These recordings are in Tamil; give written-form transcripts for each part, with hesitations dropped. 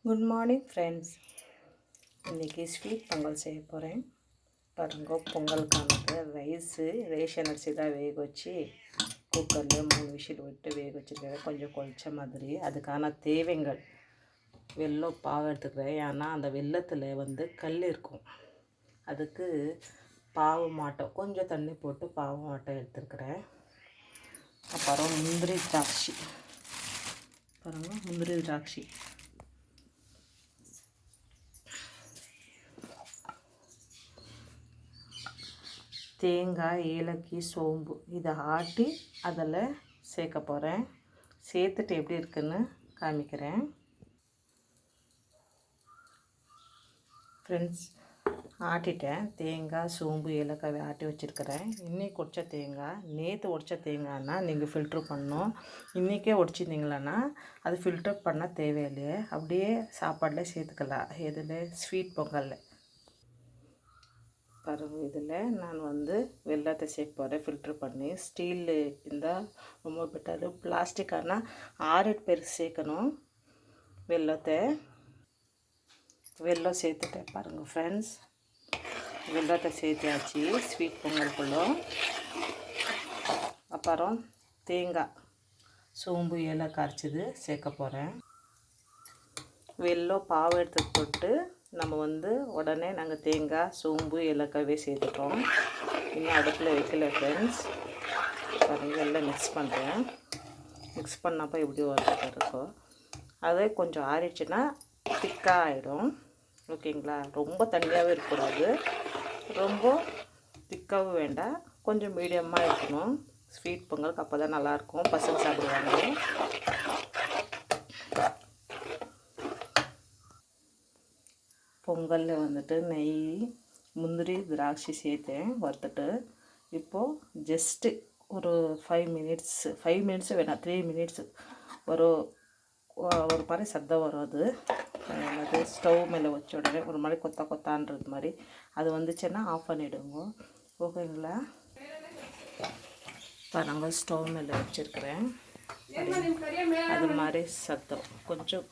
Good morning friends. இன்றைக்கி ஸ்வீட் பொங்கல் செய்ய போகிறேன். பாருங்க, பொங்கலுக்கானது ரைஸு ரேஷன் அரிசி தான் வேக வச்சு குக்கரில் 3 விசில் விட்டு வேக வச்சுருக்கேன். கொஞ்சம் குழச்ச மாதிரி. அதுக்கான தேவைகள் வெல்லம் பாவு எடுத்துக்கிறேன். ஏன்னா அந்த வெல்லத்தில் கல் இருக்கும். அதுக்கு பாவு மாட்டோம் கொஞ்சம் தண்ணி போட்டு பாவு மாட்டோம் எடுத்துருக்கிறேன். அப்புறம் முந்திரி திராட்சை பாருங்கள், முந்திரி திராட்சை, தேங்காய், ஏலக்காய், சோம்பு இதை ஆட்டி அதில் சேர்க்க போகிறேன். சேர்த்துட்டு எப்படி இருக்குன்னு காமிக்கிறேன் ஃப்ரெண்ட்ஸ். ஆட்டிட்டேன். தேங்காய், சோம்பு, ஏலக்காய் ஆட்டி வச்சுருக்கிறேன். இன்றைக்கி உடைச்ச தேங்காய், நேற்று உடைச்ச தேங்காய்னா நீங்கள் ஃபில்ட்ரு பண்ணணும். இன்றைக்கே உடைச்சிருந்தீங்களான்னா அது ஃபில்ட்ரு பண்ண தேவையில்லையே, அப்படியே சாப்பாடில் சேர்த்துக்கலாம். இதில் ஸ்வீட் பொங்கலில் பாருங்க, இதில் நான் வெல்லத்தை சேர்க்க போகிறேன். ஃபில்ட்ரு பண்ணி ஸ்டீலு இருந்தால் ரொம்ப பெட்டரு. பிளாஸ்டிக்கானா 6-8 பேர் சேர்க்கணும். வெல்லம் சேர்த்துட்டேன் பாருங்கள் ஃப்ரெண்ட்ஸ். வெல்லத்தை சேர்த்தாச்சு ஸ்வீட் பொங்கலுக்குள்ளே. அப்புறம் தேங்காய், சோம்பு, ஏலக்காய் அரைச்சது சேர்க்க போகிறேன். வெல்லம் பாவு எடுத்து போட்டு நம்ம உடனே நாங்கள் தேங்காய், சோம்பு, ஏலக்காவே சேர்த்துட்டோம். இன்னும் அடுப்பில் வைக்கல ஃப்ரெண்ட்ஸ். பாருங்கள், எல்லாம் மிக்ஸ் பண்ணுறேன். மிக்ஸ் பண்ணப்போ எப்படி வரது இருக்கும். அதே கொஞ்சம் ஆறிடுச்சுன்னா திக்காக ஆகிடும். ஓகேங்களா? ரொம்ப தண்ணியாகவே இருக்கக்கூடாது, ரொம்ப திக்காகவும் வேண்டாம், கொஞ்சம் மீடியமாக இருக்கணும். ஸ்வீட் பொங்கலுக்கு அப்போ தான் நல்லாயிருக்கும், பசங்க சாப்பிடுவாங்க. பொங்கலில் நெய், முந்திரி, திராட்சை சேர்த்தேன் வறுத்துட்டு. இப்போது ஜஸ்ட்டு ஒரு 5 மினிட்ஸு வேணாம், 3 மினிட்ஸு ஒரு மாதிரி சத்தம் வரும். அது ஸ்டவ் மேலே வச்ச உடனே ஒரு மாதிரி கொத்தான்றது மாதிரி அது வந்துச்சுன்னா ஆஃப் பண்ணிவிடுங்க. ஓகேங்களா? பாருங்க, ஸ்டவ் மேலே வச்சுருக்கிறேன். அது மாதிரி சத்தம் கொஞ்சம்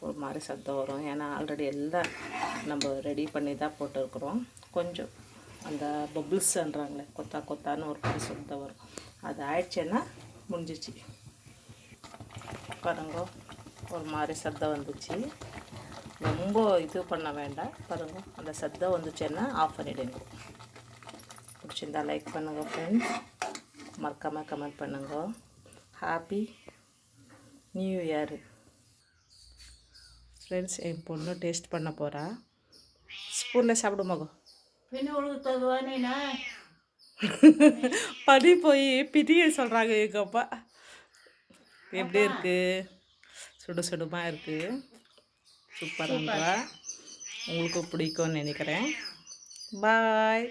ஒரு மாதிரி சத்தம் வரும். ஏன்னா ஆல்ரெடி எல்லாம் நம்ம ரெடி பண்ணி தான் போட்டுருக்குறோம். கொஞ்சம் அந்த பபுள்ஸ்ன்றாங்களே, கொத்தான்னு ஒரு மாதிரி சத்தம் வரும். அது ஆயிடுச்சுன்னா முடிஞ்சிச்சு. பாருங்க, ஒரு மாதிரி சத்தம் வந்துச்சு. ரொம்ப இது பண்ண வேண்டாம். பாருங்க, அந்த சத்தம் வந்துச்சுன்னா ஆஃப் பண்ணிவிடுங்க. பிடிச்சிருந்தா லைக் பண்ணுங்கள் ஃப்ரெண்ட்ஸ். மறக்காமல் கமெண்ட் பண்ணுங்கள். Happy new year friends. என் பொண்ணு டேஸ்ட் பண்ண போகிறா. ஸ்பூனில் சாப்பிடு மகம். படி போய் பிடிய சொல்கிறாங்க எங்கள் அப்பா. எப்படி இருக்குது? சுடுமாக இருக்குது. சூப்பராக உங்களுக்கு பிடிக்கும்னு நினைக்கிறேன். பாய்.